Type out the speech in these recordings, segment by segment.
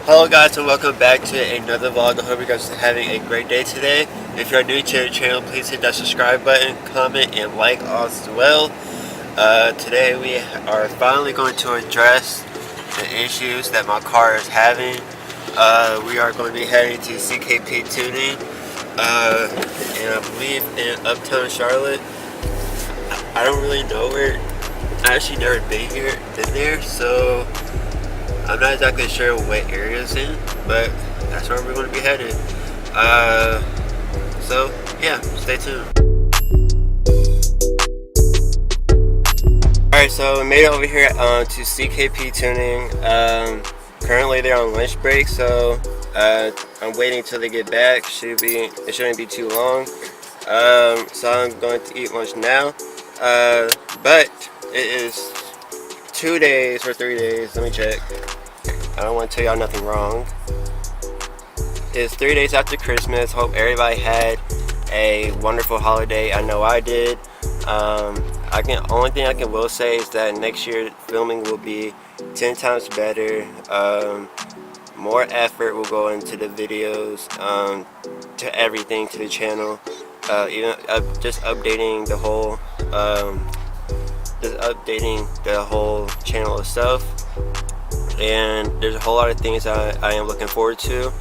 Hello guys and welcome back to another vlog. I hope you guys are having a great day today. If you're new to the channel, please hit that subscribe button, comment, and like as well. Today we are finally going to address the issues that my car is having. We are going to be heading to CKP Tuning, and I believe in Uptown Charlotte. I don't really know where. I actually never been there, so I'm not exactly sure what area it's in, but that's where we're going to be headed. So yeah, stay tuned. Alright, so we made it over here to CKP Tuning. Currently they're on lunch break, so I'm waiting till they get back. It shouldn't be too long. So I'm going to eat lunch now. But it is 2 days or 3 days. Let me check. I don't want to tell y'all nothing wrong. It's 3 days after Christmas. Hope everybody had a wonderful holiday. I know I did. Only thing I will say is that next year filming will be 10 times better. More effort will go into the videos, to everything, to the channel. Just updating the whole channel itself. And there's a whole lot of things I am looking forward to.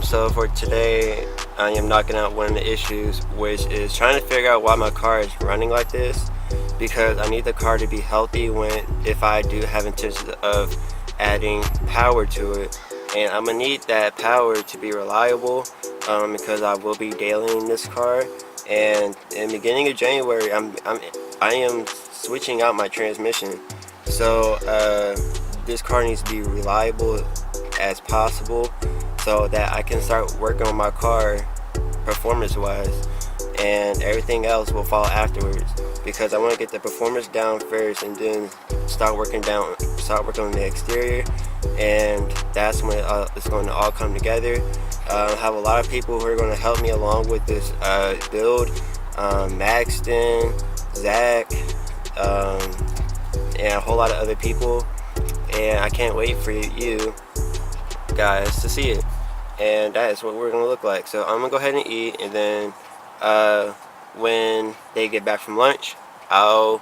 So for today, I am knocking out one of the issues, which is trying to figure out why my car is running like this, because I need the car to be healthy if I do have intentions of adding power to it. And I'm gonna need that power to be reliable, because I will be dailying this car. And in the beginning of January, I am switching out my transmission. So this car needs to be reliable as possible so that I can start working on my on performance wise, and everything else will follow afterwards, because I want to get the performance down first and then start working on the exterior, and that's when it's going to all come together. I have a lot of people who are going to help me along with this build. Maxton, Zach, and a whole lot of other people, and I can't wait for you guys to see it. And that is what we're gonna look like. So I'm gonna go ahead and eat, and then when they get back from lunch, we'll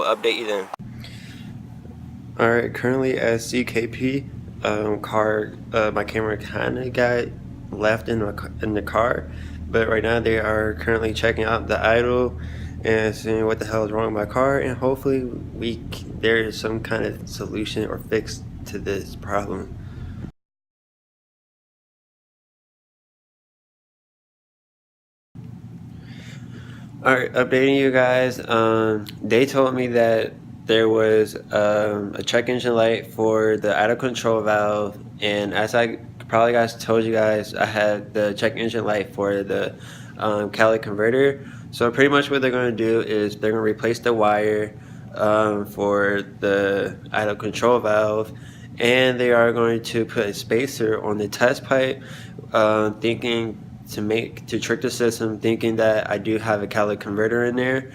update you then. Alright, currently at CKP, my camera kinda got left in the car, but right now they are currently checking out the idle and seeing what the hell is wrong with my car, and hopefully there is some kind of solution or fix to this problem. Alright, updating you guys. They told me that there was a check engine light for the idle control valve, and as I probably told you guys, I had the check engine light for the catalytic converter. So pretty much what they're going to do is they're going to replace the wire for the idle control valve, and they are going to put a spacer on the test pipe, thinking to trick the system, thinking that I do have a catalytic converter in there.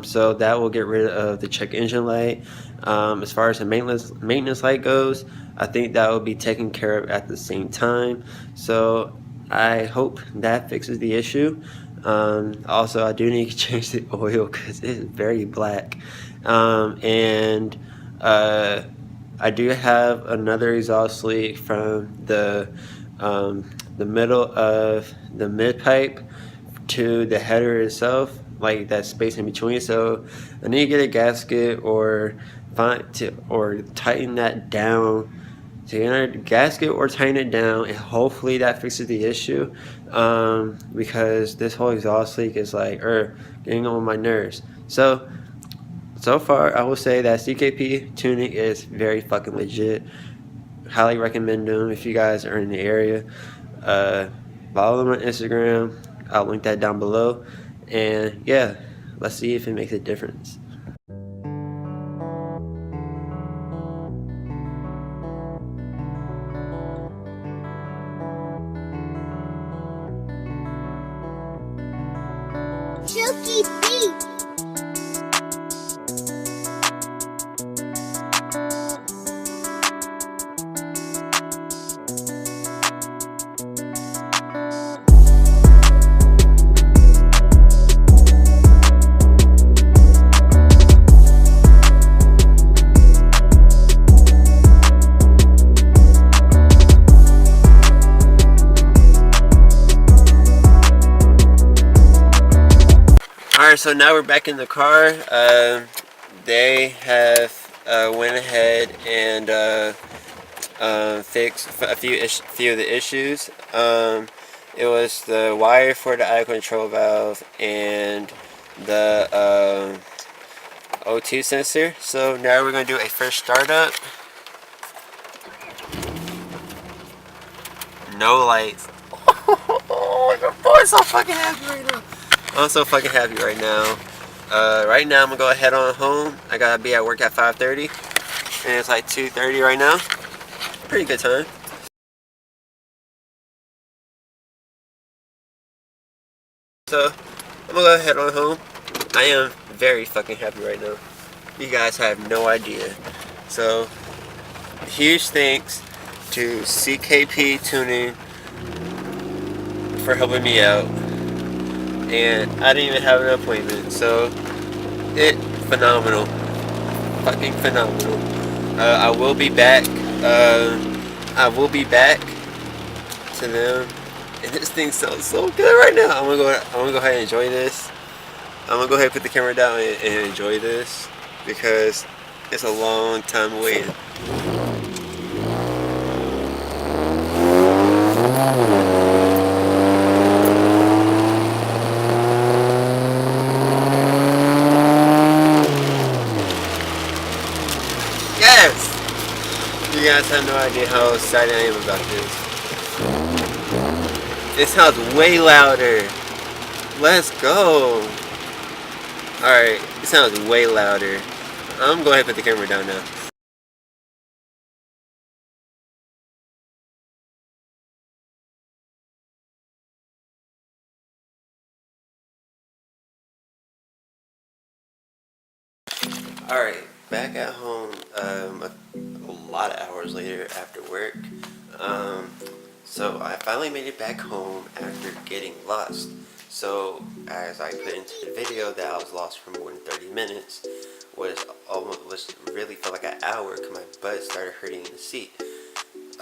So that will get rid of the check engine light. As far as the maintenance light goes, I think that will be taken care of at the same time. So I hope that fixes the issue. Also, I do need to change the oil because it is very black. And I do have another exhaust leak from the middle of the mid pipe to the header itself, like that space in between. So I need to get a gasket or tighten that down. So either gasket or tighten it down, and hopefully that fixes the issue, because this whole exhaust leak is like getting on my nerves. So far I will say that CKP tuning is very fucking legit. Highly recommend them if you guys are in the area. Follow them on Instagram. I'll link that down below, and yeah, let's see if it makes a difference. Silky beat. Alright, so now we're back in the car. They have went ahead and fixed a few of the issues. It was the wire for the auto control valve and the O2 sensor. So now we're going to do a first startup. No lights. Oh, my boy, I'm so fucking happy right now. I'm so fucking happy right now. Right now I'm gonna go ahead on home. I gotta be at work at 5:30, and it's like 2:30 right now. Pretty good time. So I'm gonna go ahead on home. I am very fucking happy right now. You guys have no idea. So huge thanks to CKP Tuning for helping me out. And I didn't even have an appointment, so phenomenal, fucking phenomenal. I will be back. I will be back to them, and this thing sounds so good right now. I'm gonna go ahead and enjoy this. I'm gonna go ahead and put the camera down and enjoy this because it's a long time waiting. Yes! You guys have no idea how excited I am about this. It sounds way louder. Let's go. Alright, it sounds way louder. I'm going to go ahead and put the camera down now. Alright, back at home a lot of hours later after work. So I finally made it back home after getting lost. So as I put into the video that I was lost for more than 30 minutes, was really felt like an hour because my butt started hurting in the seat.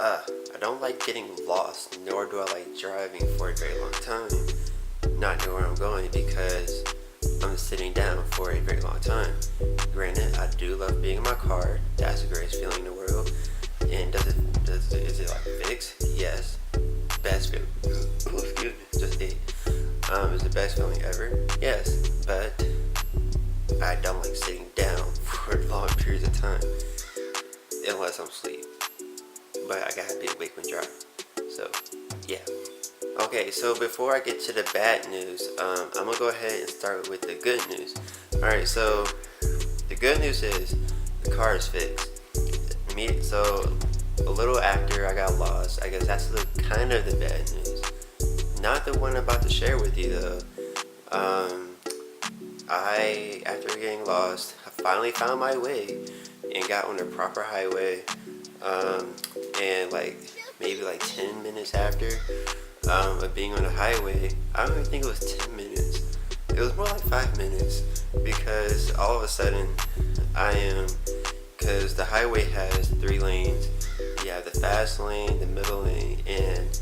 I don't like getting lost, nor do I like driving for a very long time, not knowing where I'm going because I'm sitting down for a very long time. Granted, I do love being in my car. That's the greatest feeling in the world. And is it like fixed? Yes. Best feeling. Oh, excuse me. Just ate. Is the best feeling ever? Yes. But I don't like sitting down for long periods of time unless I'm asleep. But I gotta be awake when driving. So, yeah. Okay, so before I get to the bad news, I'm gonna go ahead and start with the good news. Alright, so the good news is the car is fixed. So a little after I got lost, I guess that's kind of the bad news. Not the one I'm about to share with you though. After getting lost, I finally found my way and got on the proper highway. And like maybe like 10 minutes after of being on the highway, I don't even think it was 10 minutes. It was more like 5 minutes because all of a sudden because the highway has 3 lanes. You have the fast lane, the middle lane, and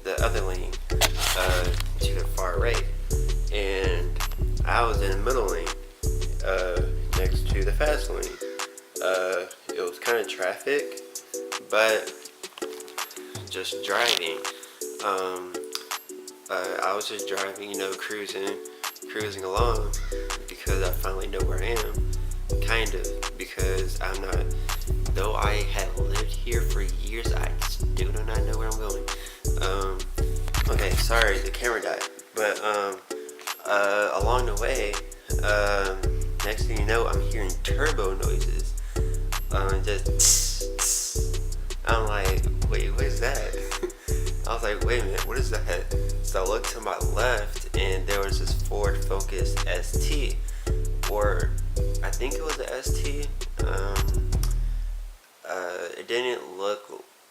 the other lane to the far right. And I was in the middle lane next to the fast lane. It was kind of traffic, but just driving. I was just driving, cruising along because I finally know where I am. Kind of, because though I had lived here for years, I still do not know where I'm going. Okay, sorry, the camera died. But, along the way, next thing you know, I'm hearing turbo noises. Just, I'm like, wait, what is that? I was like, wait a minute, what is that? So I looked to my left, and there was this Ford Focus ST, or I think it was the ST.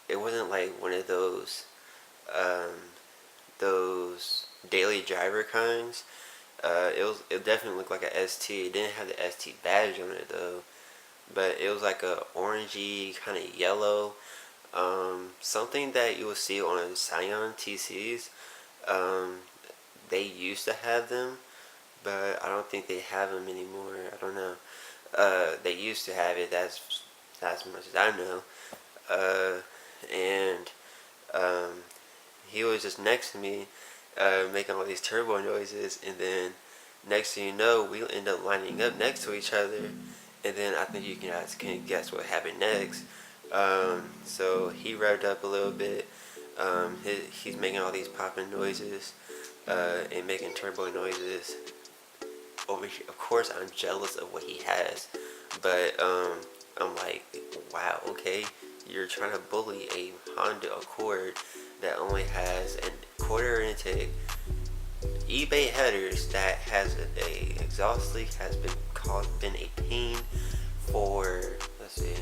It wasn't like one of those daily driver kinds. It definitely looked like a ST. It didn't have the ST badge on it though, but it was like a orangey kind of yellow, something that you will see on Scion TCs. They used to have them, but I don't think they have them anymore. I don't know. They used to have it. That's as much as I know. Uh, and um, he was just next to me, making all these turbo noises, and then next thing you know, we end up lining up next to each other, and then I think you guys can guess what happened next. So he revved up a little bit. He's making all these popping noises and making turbo noises. Over here, of course, I'm jealous of what he has, but I'm like, wow, okay, you're trying to bully a Honda Accord that only has a quarter intake, eBay headers that has a exhaust leak, has been a pain for, let's see,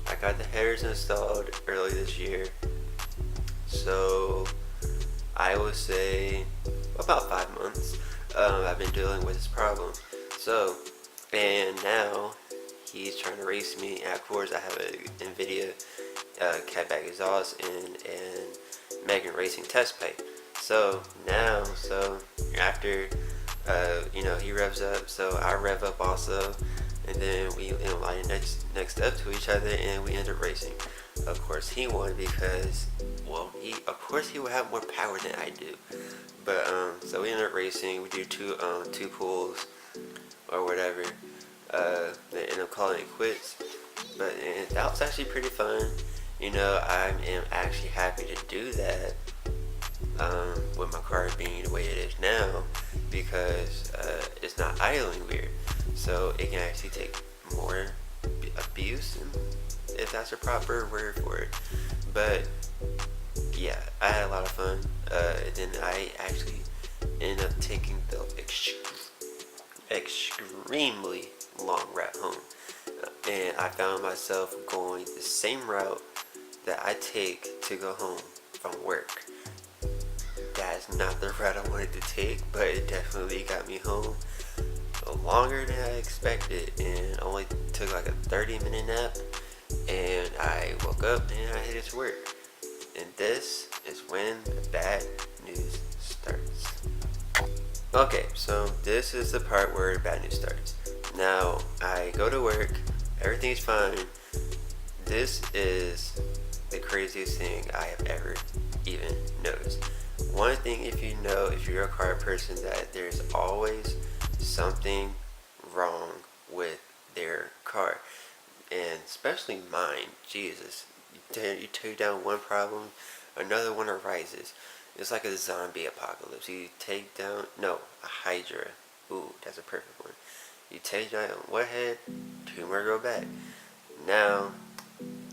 I got the headers installed early this year, so I would say about 5 months. I've been dealing with this problem. So, and now he's trying to race me. And of course, I have a NVIDIA catback exhaust and Megan Racing test pipe. So now, after he revs up, so I rev up also, and then we line next up to each other, and we end up racing. Of course, he won because, well, he will have more power than I do. But so we end up racing. We do two pulls or whatever. They end up calling it quits. But that was actually pretty fun. I am actually happy to do that with my car being the way it is now, because it's not idling weird. So it can actually take more abuse, if that's a proper word for it. But yeah, I had a lot of fun. Then I actually ended up taking the extremely long route home. And I found myself going the same route that I take to go home from work. That's not the route I wanted to take, but it definitely got me home longer than I expected, and only took like a 30-minute nap, and I woke up and I headed to work. And this is when the bad news starts. Okay, so this is the part where the bad news starts. Now, I go to work, everything's fine. This is the craziest thing I have ever even noticed. One thing, if you're a car person, that there's always something wrong with their car. And especially mine, Jesus. You take down one problem, another one arises. It's like a zombie apocalypse. You take down, a Hydra. Ooh, that's a perfect one. You take down one head, two more go back. Now,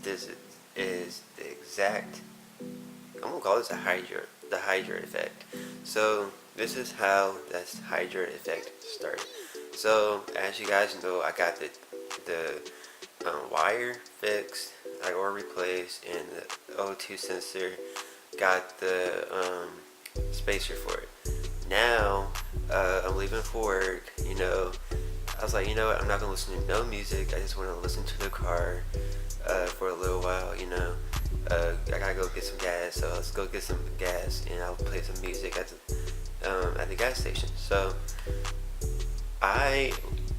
this is the exact, I'm gonna call this the Hydra effect. So, this is how that Hydra effect started. So, as you guys know, I got the wire fixed, or replaced, and the O2 sensor, got the spacer for it. Now, I'm leaving for work, I was like, you know what, I'm not going to listen to no music, I just want to listen to the car for a little while, I gotta go get some gas, so let's go get some gas, and I'll play some music at the gas station. So, I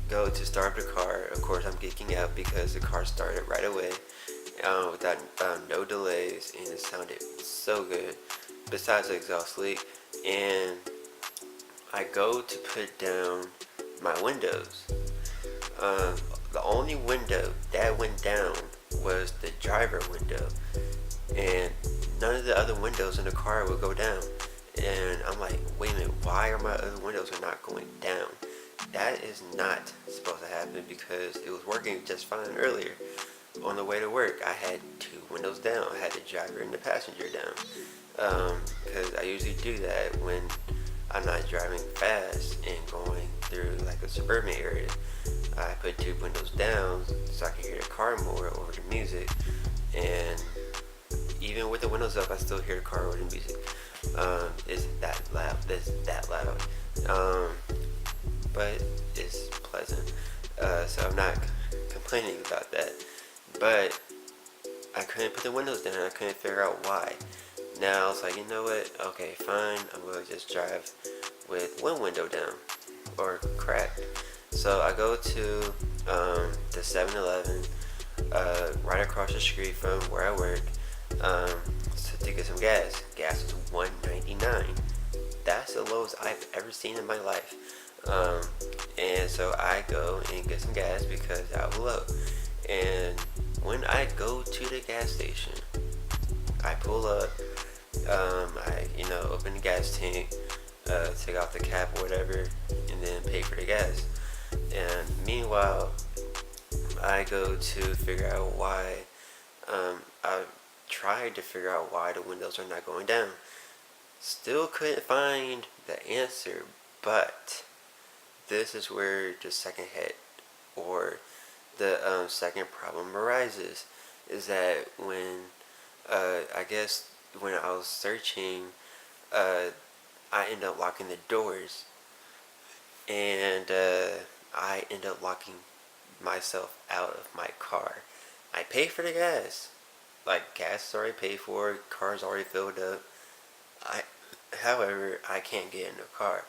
go to start the car. Of course, I'm geeking out because the car started right away without no delays, and it sounded so good, besides the exhaust leak. And I go to put down my windows. The only window that went down was the driver window, and none of the other windows in the car would go down. And I'm like, wait a minute, why are my other windows are not going down? That is not supposed to happen, because it was working just fine earlier. On the way to work, I had two windows down. I had the driver and the passenger down, because I usually do that when I'm not driving fast and going through like a suburban area. I put two windows down so I can hear the car more over the music, and even with the windows up, I still hear the car over the music. It's that loud. It's that loud. But it's pleasant. So I'm not complaining about that. But I couldn't put the windows down. I couldn't figure out why. Now I was like, you know what? Okay, fine. I'm gonna just drive with one window down or cracked. So I go to the 7-Eleven right across the street from where I work to get some gas. Gas was $1.99. That's the lowest I've ever seen in my life. Um, and so I go and get some gas because I was low. And when I go to the gas station, I pull up, I open the gas tank, take off the cap or whatever, and then pay for the gas. And meanwhile, I go to figure out why. I tried to figure out why the windows are not going down. Still couldn't find the answer, but this is where the second hit or the second problem arises. Is that when I guess when I was searching, I end up locking the doors, and I end up locking myself out of my car. I pay for the gas, like gas is already paid for, car's already filled up. I, however, I can't get in the car.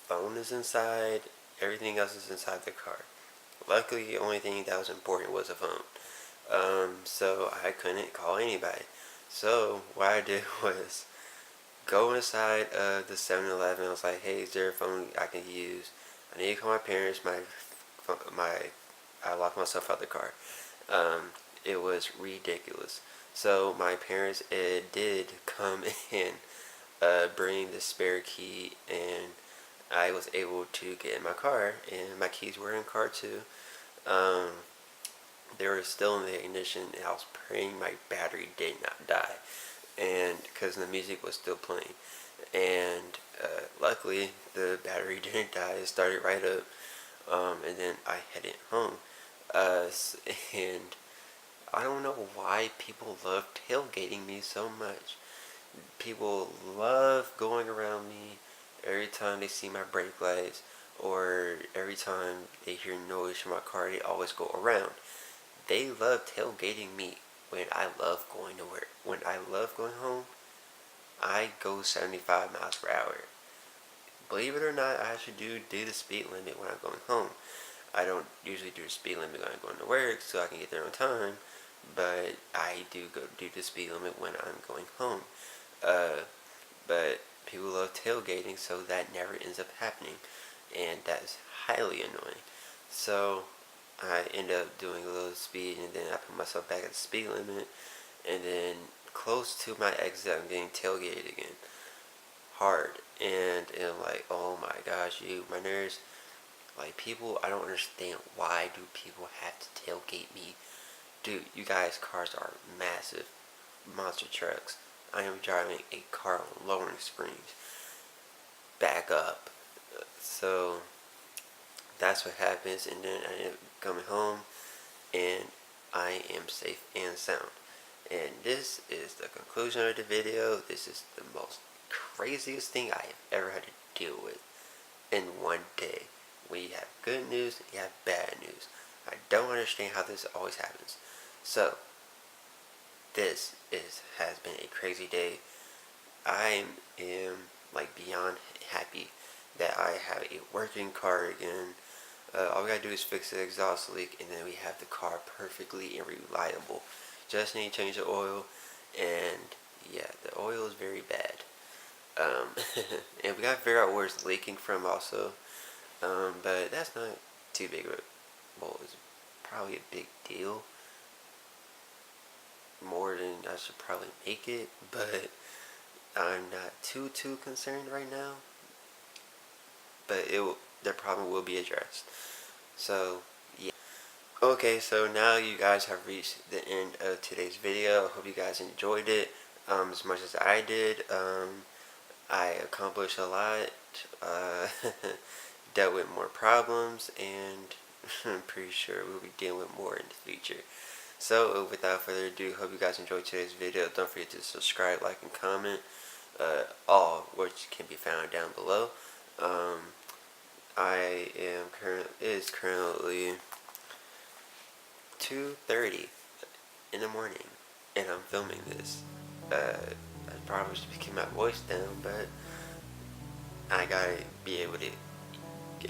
Phone is inside, everything else is inside the car. Luckily, the only thing that was important was a phone. So I couldn't call anybody. So what I did was go inside the 7-Eleven. I was like, hey, is there a phone I can use? I need to call my parents. I locked myself out of the car. It was ridiculous. So my parents did come and bring the spare key, and I was able to get in my car, and my keys were in the car too. Um, they were still in the ignition, and I was praying my battery did not die, and because the music was still playing, and luckily the battery didn't die. It started right up, and then I headed home. And I don't know why people love tailgating me so much. People love going around me every time they see my brake lights, or every time they hear noise from my car, they always go around. They love tailgating me when I love going to work. When I love going home, I go 75 miles per hour. Believe it or not, I actually do the speed limit when I'm going home. I don't usually do the speed limit when I'm going to work so I can get there on time, but I do go do the speed limit when I'm going home. But people love tailgating, so that never ends up happening, and that is highly annoying. So I end up doing a little speed, and then I put myself back at the speed limit, and then close to my exit, I'm getting tailgated again, hard, and I'm like, oh my gosh, my nerves. Like, people, I don't understand, why do people have to tailgate me? Dude, you guys' cars are massive monster trucks. I am driving a car on lowering springs. Back up. So that's what happens, and then I end up coming home, and I am safe and sound. And this is the conclusion of the video. This is the most craziest thing I have ever had to deal with in one day. When you have good news, you have bad news. I don't understand how this always happens. So this has been a crazy day. I am like beyond happy that I have a working car again. All we gotta do is fix the exhaust leak, and then we have the car perfectly and reliable. Just need to change the oil, and yeah, the oil is very bad. And we gotta figure out where it's leaking from also. But that's not too big of a, well, it's probably a big deal. More than I should probably make it, but I'm not too concerned right now. But the problem will be addressed. So yeah. Okay, so now you guys have reached the end of today's video. I hope you guys enjoyed it as much as I did. I accomplished a lot. Dealt with more problems, and I'm pretty sure we'll be dealing with more in the future. So without further ado, hope you guys enjoyed today's video. Don't forget to subscribe, like, and comment, all which can be found down below. It's currently 2:30 in the morning, and I'm filming this. I was speaking my voice down, but I gotta be able to,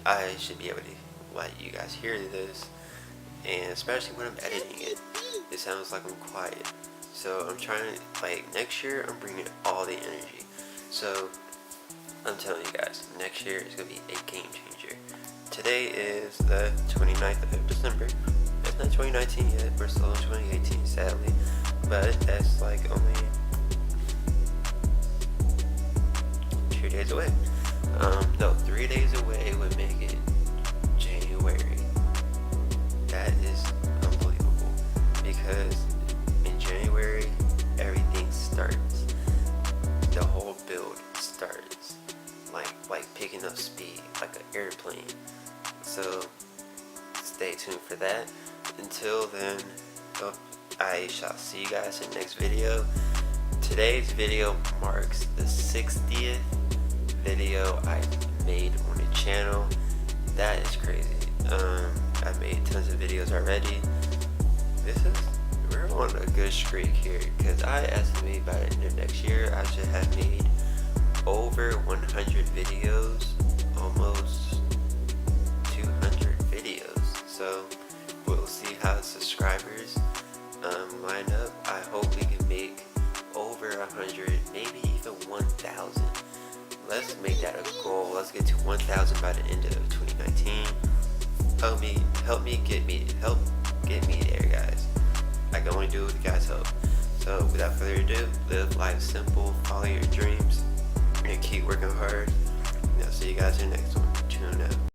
I should be able to let you guys hear this, and especially when I'm editing it, it sounds like I'm quiet. So I'm trying to, like, next year I'm bringing all the energy. So I'm telling you guys, next year is gonna be a game changer. Today is the 29th of December. It's not 2019 yet, we're still in 2018 sadly, but that's like only 2 days away. No, 3 days away would make it January. That is unbelievable, because in January everything starts. The whole build starts, like picking up speed like an airplane. So stay tuned for that. Until then, I shall see you guys in the next video. Today's video marks the 60th video I made on the channel. That is crazy. I made tons of videos already. We're on a good streak here, because I estimate by the end of next year I should have made over 100 videos, almost 200 videos. So we'll see how the subscribers line up. I hope we can make over 100, maybe even 1,000. Let's make that a goal. Let's get to 1,000 by the end of 2019. Help get me there, guys. I can only do it with you guys' help. So without further ado, live life simple, follow your dreams, and keep working hard. And I'll see you guys in the next one. Tune out.